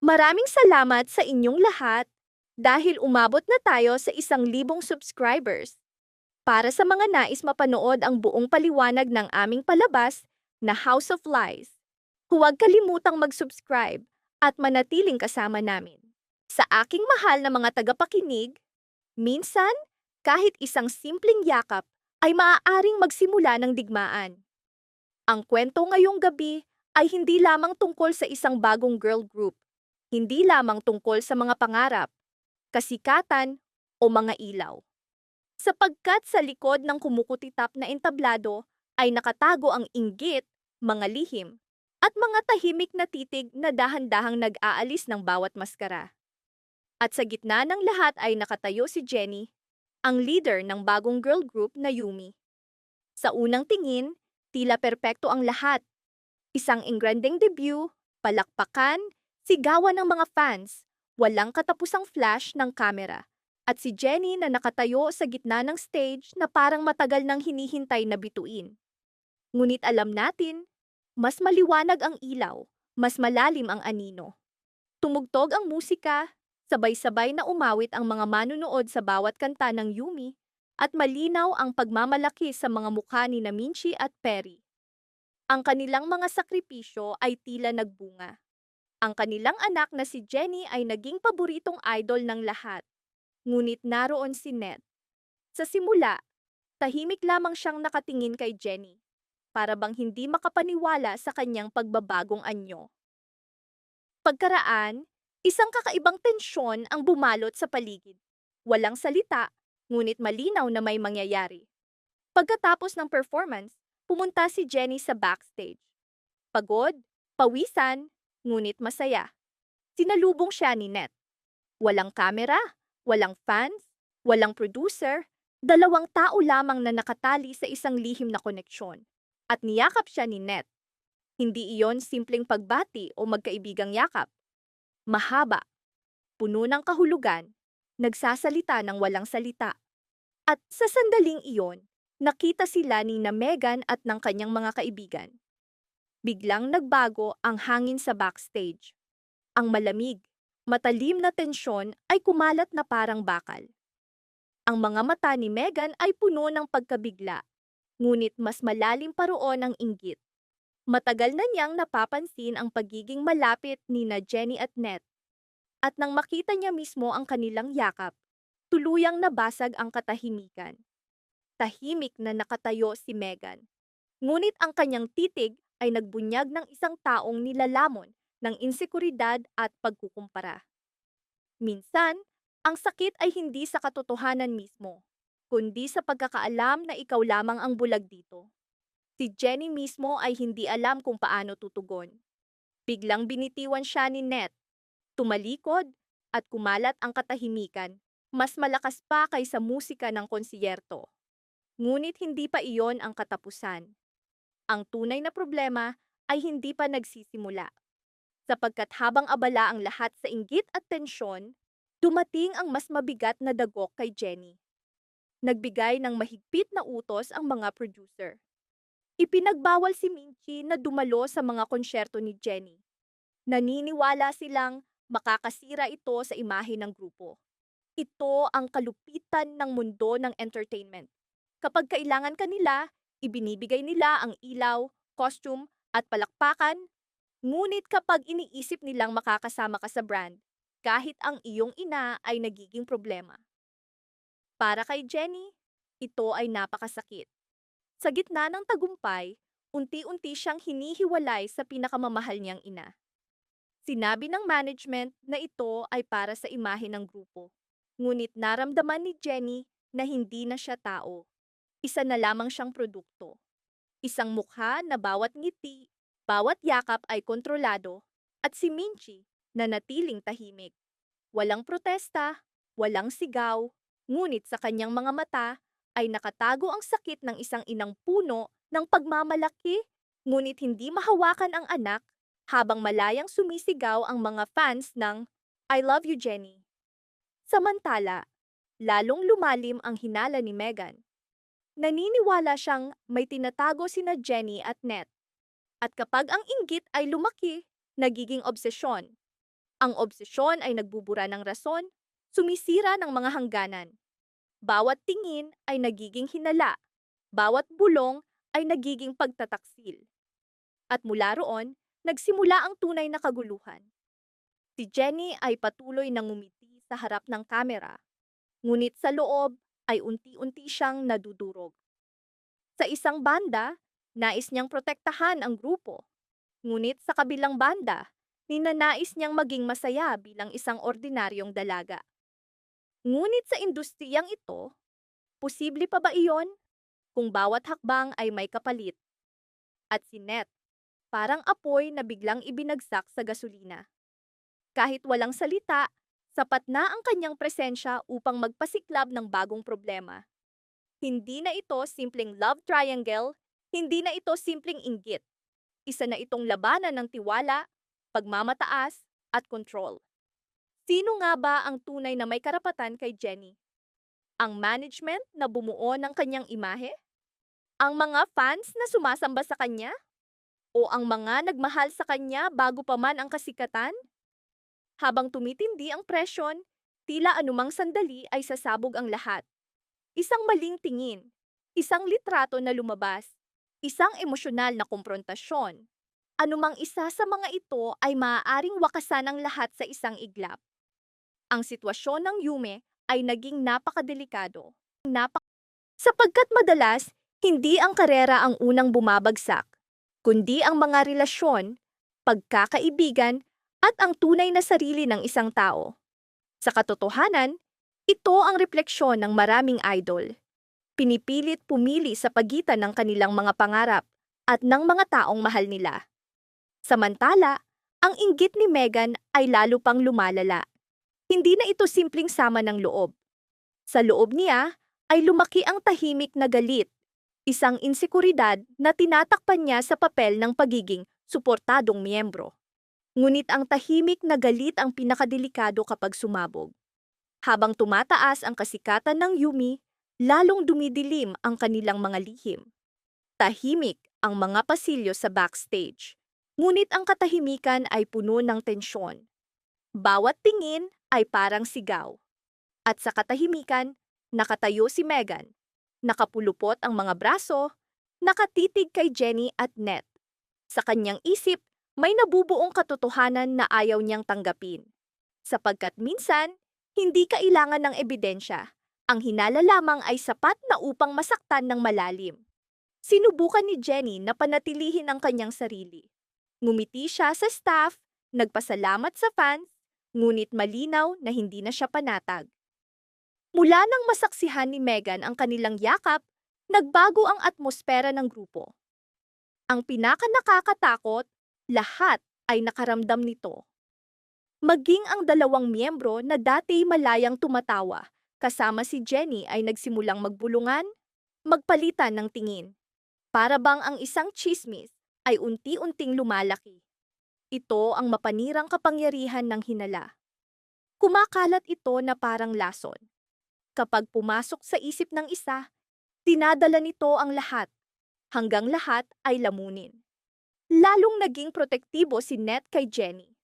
Maraming salamat sa inyong lahat dahil umabot na tayo sa 1,000 subscribers. Para sa mga nais mapanood ang buong paliwanag ng aming palabas na House of Lies, huwag kalimutang mag-subscribe at manatiling kasama namin. Sa aking mahal na mga tagapakinig, minsan, kahit isang simpleng yakap ay maaaring magsimula ng digmaan. Ang kwento ngayong gabi ay hindi lamang tungkol sa isang bagong girl group, hindi lamang tungkol sa mga pangarap, kasikatan o mga ilaw. Sapagkat sa likod ng kumukutitap na entablado ay nakatago ang inggit, mga lihim, at mga tahimik na titig na dahan-dahang nag-aalis ng bawat maskara. At sa gitna ng lahat ay nakatayo si Jenny, ang leader ng bagong girl group na Yumi. Sa unang tingin, tila perpekto ang lahat. Isang engrandeng debut, palakpakan, sigawan ng mga fans, walang katapusang flash ng kamera. At si Jenny na nakatayo sa gitna ng stage na parang matagal nang hinihintay na bituin. Ngunit alam natin, mas maliwanag ang ilaw, mas malalim ang anino. Tumugtog ang musika, sabay-sabay na umawit ang mga manunood sa bawat kanta ng Yumi, at malinaw ang pagmamalaki sa mga mukha ni Minchi at Perry. Ang kanilang mga sakripisyo ay tila nagbunga. Ang kanilang anak na si Jenny ay naging paboritong idol ng lahat. Ngunit naroon si Ned. Sa simula, tahimik lamang siyang nakatingin kay Jenny, para bang hindi makapaniwala sa kanyang pagbabagong anyo. Pagkaraan, isang kakaibang tensyon ang bumalot sa paligid. Walang salita, ngunit malinaw na may mangyayari. Pagkatapos ng performance, pumunta si Jenny sa backstage. Pagod, pawisan, ngunit masaya. Sinalubong siya ni Ned. Walang kamera, walang fans, walang producer, 2 tao lamang na nakatali sa isang lihim na koneksyon. At niyakap siya ni Ned. Hindi iyon simpleng pagbati o magkaibigang yakap. Mahaba, puno ng kahulugan, nagsasalita ng walang salita. At sa sandaling iyon, nakita sila ni Megan at ng kanyang mga kaibigan. Biglang nagbago ang hangin sa backstage. Ang malamig, matalim na tensyon ay kumalat na parang bakal. Ang mga mata ni Megan ay puno ng pagkabigla, ngunit mas malalim pa roon ang inggit. Matagal na niyang napapansin ang pagiging malapit ni Jenny at Ned. At nang makita niya mismo ang kanilang yakap, tuluyang nabasag ang katahimikan. Tahimik na nakatayo si Megan. Ngunit ang kanyang titig ay nagbunyag ng isang taong nilalamon ng insekuridad at pagkukumpara. Minsan, ang sakit ay hindi sa katotohanan mismo, kundi sa pagkakaalam na ikaw lamang ang bulag dito. Si Jenny mismo ay hindi alam kung paano tutugon. Biglang binitiwan siya ni Ned. Tumalikod at kumalat ang katahimikan, mas malakas pa kaysa musika ng konsiyerto. Ngunit hindi pa iyon ang katapusan. Ang tunay na problema ay hindi pa nagsisimula. Sapagkat habang abala ang lahat sa inggit at tensyon, dumating ang mas mabigat na dagok kay Jenny. Nagbigay ng mahigpit na utos ang mga producer. Ipinagbawal si Minchi na dumalo sa mga konsyerto ni Jenny. Naniniwala silang makakasira ito sa imahe ng grupo. Ito ang kalupitan ng mundo ng entertainment. Kapag kailangan kanila, ibinibigay nila ang ilaw, costume, at palakpakan. Ngunit kapag iniisip nilang makakasama ka sa brand, kahit ang iyong ina ay nagiging problema. Para kay Jenny, ito ay napakasakit. Sa gitna ng tagumpay, unti-unti siyang hinihiwalay sa pinakamamahal niyang ina. Sinabi ng management na ito ay para sa imahe ng grupo. Ngunit naramdaman ni Jenny na hindi na siya tao. Isa na lamang siyang produkto. Isang mukha na bawat ngiti, bawat yakap ay kontrolado, at si Minchi na natiling tahimik. Walang protesta, walang sigaw, ngunit sa kanyang mga mata ay nakatago ang sakit ng isang inang puno ng pagmamalaki, ngunit hindi mahawakan ang anak habang malayang sumisigaw ang mga fans ng I love you, Jenny. Samantala, lalong lumalim ang hinala ni Megan. Naniniwala siyang may tinatago sina Jenny at Ned. At kapag ang inggit ay lumaki, nagiging obsesyon. Ang obsesyon ay nagbubura ng rason, sumisira ng mga hangganan. Bawat tingin ay nagiging hinala, bawat bulong ay nagiging pagtataksil. At mula roon, nagsimula ang tunay na kaguluhan. Si Jenny ay patuloy na ngumiti sa harap ng kamera, ngunit sa loob ay unti-unti siyang nadudurog. Sa isang banda, nais niyang protektahan ang grupo, ngunit sa kabilang banda, ninanais niyang maging masaya bilang isang ordinaryong dalaga. Ngunit sa industriyang ito, posible pa ba iyon? Kung bawat hakbang ay may kapalit. At si Net, parang apoy na biglang ibinagsak sa gasolina. Kahit walang salita, sapat na ang kanyang presensya upang magpasiklab ng bagong problema. Hindi na ito simpleng love triangle, hindi na ito simpleng inggit. Isa na itong labanan ng tiwala, pagmamataas, at control. Sino nga ba ang tunay na may karapatan kay Jenny? Ang management na bumuo ng kanyang imahe? Ang mga fans na sumasamba sa kanya? O ang mga nagmahal sa kanya bago pa man ang kasikatan? Habang tumitindi ang presyon, tila anumang sandali ay sasabog ang lahat. Isang maling tingin, isang litrato na lumabas, isang emosyonal na komprontasyon. Anumang isa sa mga ito ay maaaring wakasan ang lahat sa isang iglap. Ang sitwasyon ng Yume ay naging napakadelikado. Sapagkat madalas, hindi ang karera ang unang bumabagsak, kundi ang mga relasyon, pagkakaibigan, at ang tunay na sarili ng isang tao. Sa katotohanan, ito ang refleksyon ng maraming idol. Pinipilit pumili sa pagitan ng kanilang mga pangarap at ng mga taong mahal nila. Samantala, ang inggit ni Megan ay lalo pang lumalala. Hindi na ito simpleng sama ng loob. Sa loob niya ay lumaki ang tahimik na galit, isang insekuridad na tinatakpan niya sa papel ng pagiging suportadong miyembro. Ngunit ang tahimik na galit ang pinakadelikado kapag sumabog. Habang tumataas ang kasikatan ng Yumi, lalong dumidilim ang kanilang mga lihim. Tahimik ang mga pasilyo sa backstage, ngunit ang katahimikan ay puno ng tensyon. Bawat tingin ay parang sigaw. At sa katahimikan, nakatayo si Megan. Nakapulupot ang mga braso, nakatitig kay Jenny at Net. Sa kanyang isip, may nabubuong katotohanan na ayaw niyang tanggapin. Sapagkat minsan, hindi kailangan ng ebidensya. Ang hinala lamang ay sapat na upang masaktan ng malalim. Sinubukan ni Jenny na panatilihin ang kanyang sarili. Ngumiti siya sa staff, nagpasalamat sa fans, ngunit malinaw na hindi na siya panatag. Mula nang masaksihan ni Megan ang kanilang yakap, nagbago ang atmosfera ng grupo. Ang pinakanakakatakot, lahat ay nakaramdam nito. Maging ang dalawang miyembro na dati malayang tumatawa, kasama si Jenny ay nagsimulang magbulungan, magpalitan ng tingin. Para bang ang isang tsismis ay unti-unting lumalaki. Ito ang mapanirang kapangyarihan ng hinala. Kumakalat ito na parang lason. Kapag pumasok sa isip ng isa, dinadala nito ang lahat, hanggang lahat ay lamunin. Lalong naging protektibo si Net kay Jenny.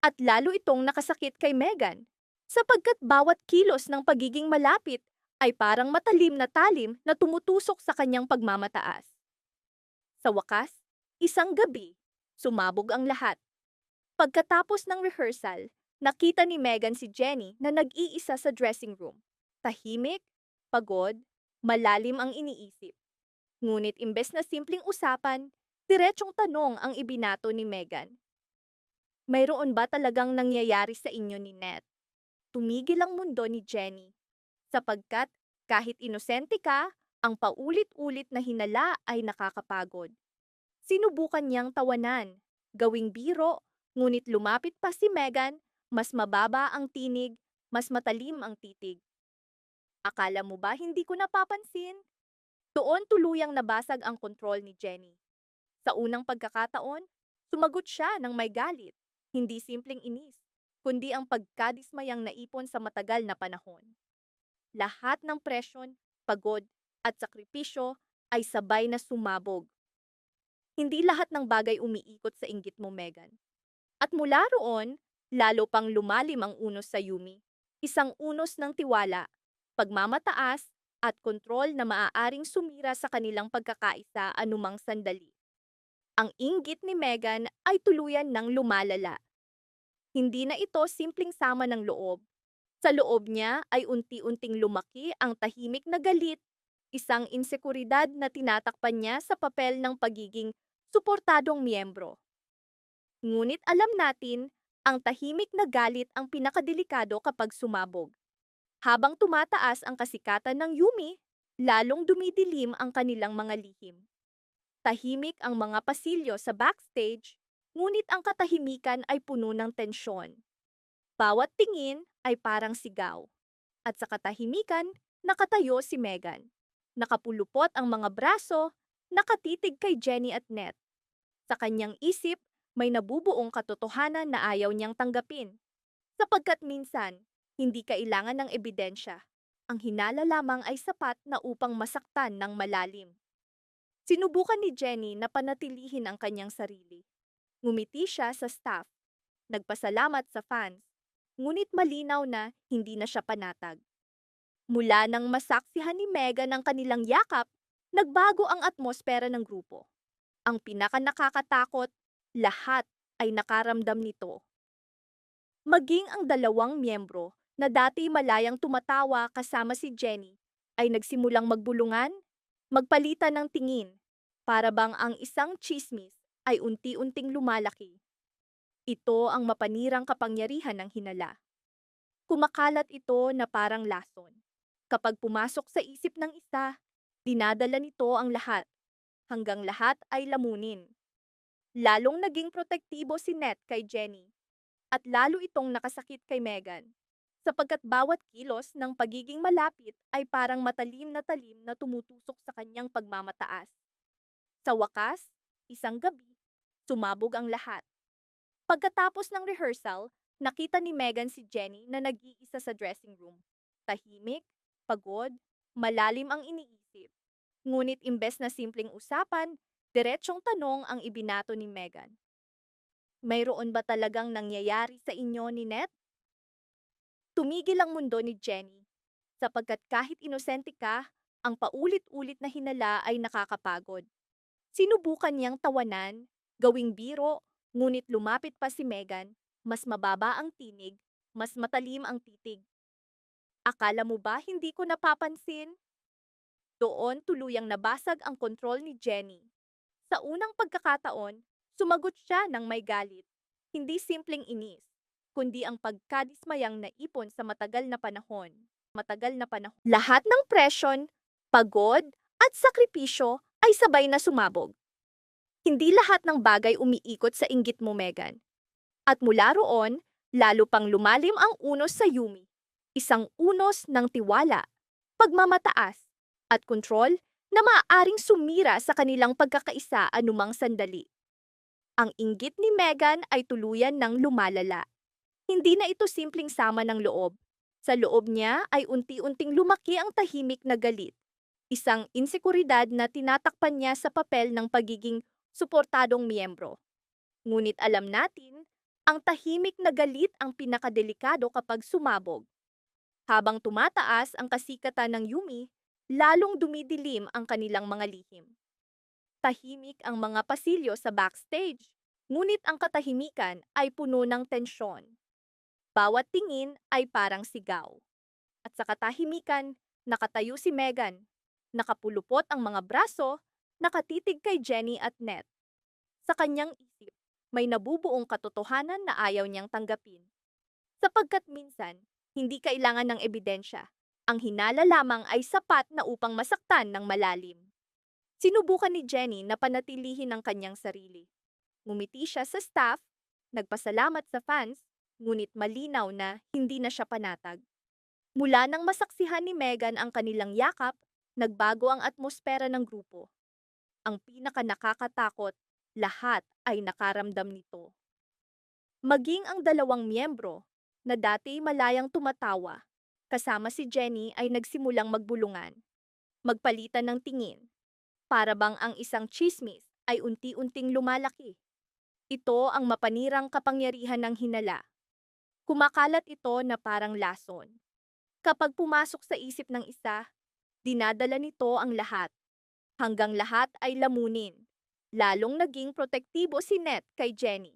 At lalo itong nakasakit kay Megan, sapagkat bawat kilos ng pagiging malapit ay parang matalim na talim na tumutusok sa kanyang pagmamataas. Sa wakas, isang gabi, sumabog ang lahat. Pagkatapos ng rehearsal, nakita ni Megan si Jenny na nag-iisa sa dressing room. Tahimik, pagod, malalim ang iniisip. Ngunit imbes na simpleng usapan, diretsong tanong ang ibinato ni Megan. Mayroon ba talagang nangyayari sa inyo ni Net? Tumigil ang mundo ni Jenny. Sapagkat kahit inosente ka, ang paulit-ulit na hinala ay nakakapagod. Sinubukan niyang tawanan, gawing biro, ngunit lumapit pa si Megan, mas mababa ang tinig, mas matalim ang titig. Akala mo ba hindi ko napapansin? Doon tuluyang nabasag ang kontrol ni Jenny. Sa unang pagkakataon, sumagot siya ng may galit, hindi simpleng inis, kundi ang pagkadismayang naipon sa matagal na panahon. Lahat ng presyon, pagod, at sakripisyo ay sabay na sumabog. Hindi lahat ng bagay umiikot sa inggit mo, Megan. At mula roon, lalo pang lumalim ang unos sa Yumi. Isang unos ng tiwala, pagmamataas, at kontrol na maaaring sumira sa kanilang pagkakaisa anumang sandali. Ang inggit ni Megan ay tuluyan ng lumalala. Hindi na ito simpleng sama ng loob. Sa loob niya ay unti-unting lumaki ang tahimik na galit, isang insekuridad na tinatakpan niya sa papel ng pagiging suportadong miyembro. Ngunit alam natin, ang tahimik na galit ang pinakadelikado kapag sumabog. Habang tumataas ang kasikatan ng Yumi, lalong dumidilim ang kanilang mga lihim. Tahimik ang mga pasilyo sa backstage, ngunit ang katahimikan ay puno ng tensyon. Bawat tingin ay parang sigaw. At sa katahimikan, nakatayo si Megan. Nakapulupot ang mga braso, nakatitig kay Jenny at Ned. Sa kanyang isip, may nabubuong katotohanan na ayaw niyang tanggapin. Sapagkat minsan, hindi kailangan ng ebidensya. Ang hinala lamang ay sapat na upang masaktan ng malalim. Sinubukan ni Jenny na panatilihin ang kanyang sarili. Ngumiti siya sa staff. Nagpasalamat sa fans. Ngunit malinaw na hindi na siya panatag. Mula nang masaksihan ni Megan ang kanilang yakap, nagbago ang atmosfera ng grupo. Ang pinakanakakatakot, lahat ay nakaramdam nito. Maging ang dalawang miyembro na dati malayang tumatawa kasama si Jenny ay nagsimulang magbulungan, magpalitan ng tingin, para bang ang isang tsismis ay unti-unting lumalaki. Ito ang mapanirang kapangyarihan ng hinala. Kumakalat ito na parang lason. Kapag pumasok sa isip ng isa, dinadala nito ang lahat, hanggang lahat ay lamunin. Lalong naging protektibo si Ned kay Jenny, at lalo itong nakasakit kay Megan, sapagkat bawat kilos ng pagiging malapit ay parang matalim na tumutusok sa kanyang pagmamataas. Sa wakas, isang gabi, sumabog ang lahat. Pagkatapos ng rehearsal, nakita ni Megan si Jenny na nag-iisa sa dressing room. Tahimik, pagod, malalim ang iniisip. Ngunit imbes na simpleng usapan, diretsong tanong ang ibinato ni Megan. Mayroon ba talagang nangyayari sa inyo ni Ned? Tumigil ang mundo ni Jenny, sapagkat kahit inosente ka, ang paulit-ulit na hinala ay nakakapagod. Sinubukan niyang tawanan, gawing biro, ngunit lumapit pa si Megan, mas mababa ang tinig, mas matalim ang titig. Akala mo ba hindi ko napapansin? Doon tuluyang nabasag ang kontrol ni Jenny. Sa unang pagkakataon, sumagot siya ng may galit. Hindi simpleng inis, kundi ang pagkadismayang naipon sa matagal na panahon. Lahat ng presyon, pagod, at sakripisyo ay sabay na sumabog. Hindi lahat ng bagay umiikot sa inggit mo, Megan. At mula roon, lalo pang lumalim ang unos sa Yumi. Isang unos ng tiwala, pagmamataas, at kontrol na maaaring sumira sa kanilang pagkakaisa anumang sandali. Ang inggit ni Megan ay tuluyan ng lumalala. Hindi na ito simpleng sama ng loob. Sa loob niya ay unti-unting lumaki ang tahimik na galit. Isang insekuridad na tinatakpan niya sa papel ng pagiging suportadong miyembro. Ngunit alam natin, ang tahimik na galit ang pinakadelikado kapag sumabog. Habang tumataas ang kasikatan ng Yumi, lalong dumidilim ang kanilang mga lihim. Tahimik ang mga pasilyo sa backstage, ngunit ang katahimikan ay puno ng tensyon. Bawat tingin ay parang sigaw. At sa katahimikan, nakatayo si Megan. Nakapulupot ang mga braso, nakatitig kay Jenny at Ned. Sa kanyang isip, may nabubuong katotohanan na ayaw niyang tanggapin. Sapagkat minsan, hindi kailangan ng ebidensya. Ang hinala lamang ay sapat na upang masaktan ng malalim. Sinubukan ni Jenny na panatilihin ang kanyang sarili. Ngumiti siya sa staff, nagpasalamat sa fans, ngunit malinaw na hindi na siya panatag. Mula nang masaksihan ni Megan ang kanilang yakap, nagbago ang atmosfera ng grupo. Ang pinakanakakatakot, lahat ay nakaramdam nito. Maging ang dalawang miyembro, na dati malayang tumatawa, kasama si Jenny ay nagsimulang magbulungan, magpalitan ng tingin, para bang ang isang tsismis ay unti-unting lumalaki. Ito ang mapanirang kapangyarihan ng hinala. Kumakalat ito na parang lason. Kapag pumasok sa isip ng isa, dinadala nito ang lahat, hanggang lahat ay lamunin. Lalong naging protektibo si Ned kay Jenny.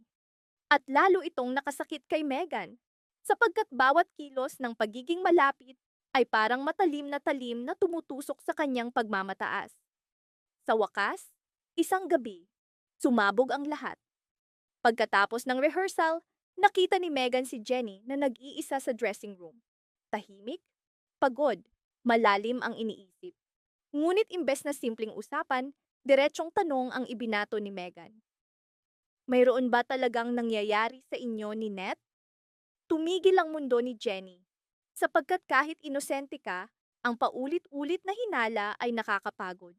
At lalo itong nakasakit kay Megan, sapagkat bawat kilos ng pagiging malapit ay parang matalim na tumutusok sa kanyang pagmamataas. Sa wakas, isang gabi, sumabog ang lahat. Pagkatapos ng rehearsal, nakita ni Megan si Jenny na nag-iisa sa dressing room. Tahimik, pagod, malalim ang iniisip. Ngunit imbes na simpleng usapan, diretsong tanong ang ibinato ni Megan. Mayroon ba talagang nangyayari sa inyo ni Ned? Tumigil ang mundo ni Jenny, sapagkat kahit inosente ka, ang paulit-ulit na hinala ay nakakapagod.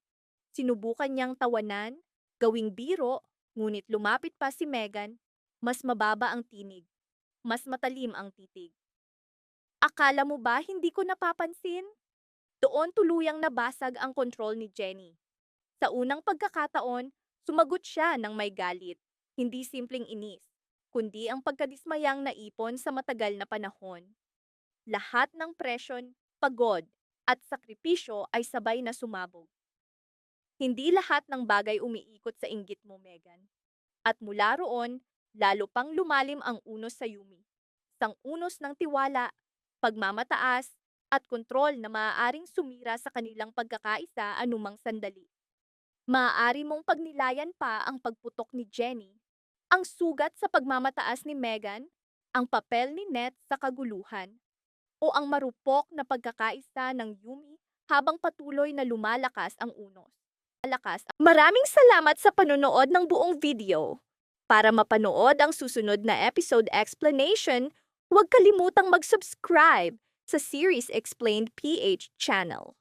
Sinubukan niyang tawanan, gawing biro, ngunit lumapit pa si Megan, mas mababa ang tinig, mas matalim ang titig. Akala mo ba hindi ko napapansin? Doon tuluyang nabasag ang kontrol ni Jenny. Sa unang pagkakataon, sumagot siya ng may galit, hindi simpleng inis, kundi ang pagkadismayang naipon sa matagal na panahon. Lahat ng presyon, pagod, at sakripisyo ay sabay na sumabog. Hindi lahat ng bagay umiikot sa inggit mo, Megan. At mula roon, lalo pang lumalim ang unos sa Yumi. Isang unos ng tiwala, pagmamataas, at kontrol na maaaring sumira sa kanilang pagkakaisa anumang sandali. Maaari mong pagnilayan pa ang pagputok ni Jenny, ang sugat sa pagmamataas ni Megan, ang papel ni Ned sa kaguluhan, o ang marupok na pagkakaisa ng Yumi habang patuloy na lumalakas ang unos. Maraming salamat sa panonood ng buong video. Para mapanood ang susunod na episode explanation, huwag kalimutang mag-subscribe sa Series Explained PH channel.